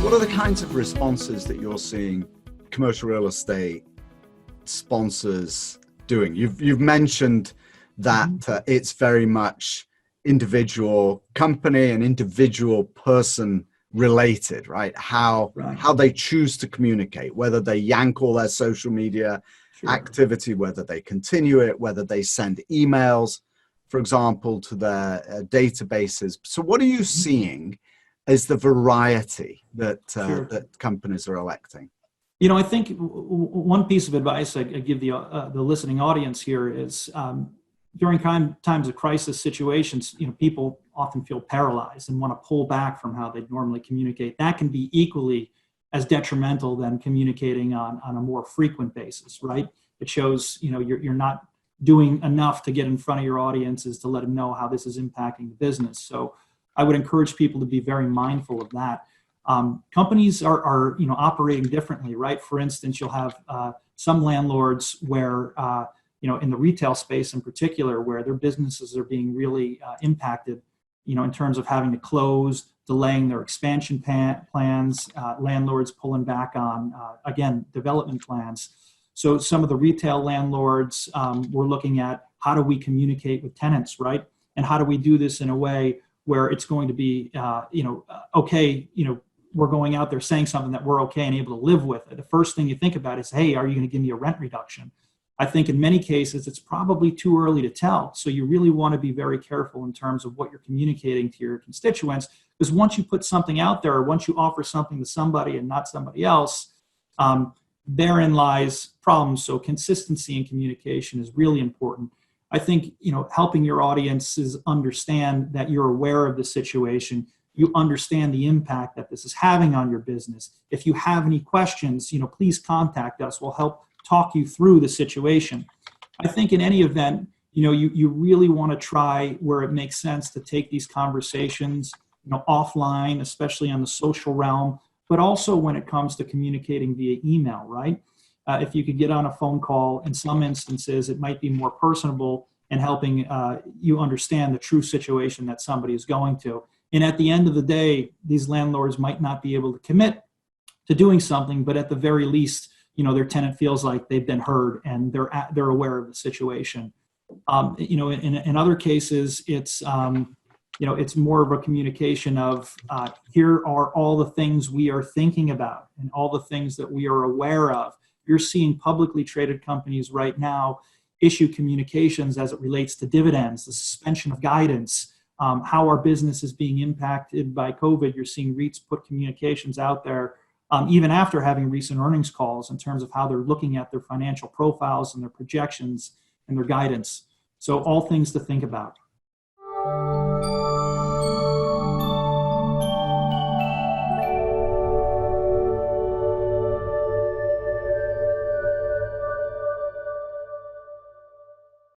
What are the kinds of responses that you're seeing commercial real estate sponsors doing? You've mentioned that it's very much individual company and individual person related, right? How they choose to communicate, whether they yank all their social media activity, whether they continue it, whether they send emails, for example, to their databases. So what are you seeing as the variety that that companies are electing? You know, I think one piece of advice I give the listening audience here is during times of crisis situations, you know, people often feel paralyzed and want to pull back from how they normally communicate. That can be equally as detrimental than communicating on a more frequent basis, right? It shows, you know, you're not doing enough to get in front of your audiences to let them know how this is impacting the business. So I would encourage people to be very mindful of that. Companies are you know, operating differently, right? For instance, you'll have some landlords where you know, in the retail space in particular, where their businesses are being really impacted, you know, in terms of having to close, delaying their expansion plans, landlords pulling back on again, development plans. So some of the retail landlords, we're looking at how do we communicate with tenants, right? And how do we do this in a way where it's going to be, you know, okay, you know, we're going out there saying something that we're okay and able to live with. The first thing you think about is, hey, are you going to give me a rent reduction? I think in many cases, it's probably too early to tell. So you really want to be very careful in terms of what you're communicating to your constituents, because once you put something out there, or once you offer something to somebody and not somebody else, therein lies problems. So consistency in communication is really important. I think, you know, helping your audiences understand that you're aware of the situation, you understand the impact that this is having on your business. If you have any questions, you know, please contact us. We'll help talk you through the situation. I think in any event, you know, you really want to try where it makes sense to take these conversations, you know, offline, especially on the social realm, but also when it comes to communicating via email, right? If you could get on a phone call, in some instances, it might be more personable and helping you understand the true situation that somebody is going to. And at the end of the day, these landlords might not be able to commit to doing something, but at the very least, you know, their tenant feels like they've been heard and they're aware of the situation. You know, in other cases, it's you know, it's more of a communication of here are all the things we are thinking about and all the things that we are aware of. You're seeing publicly traded companies right now issue communications as it relates to dividends, the suspension of guidance, how our business is being impacted by COVID. You're seeing REITs put communications out there even after having recent earnings calls in terms of how they're looking at their financial profiles and their projections and their guidance. So all things to think about.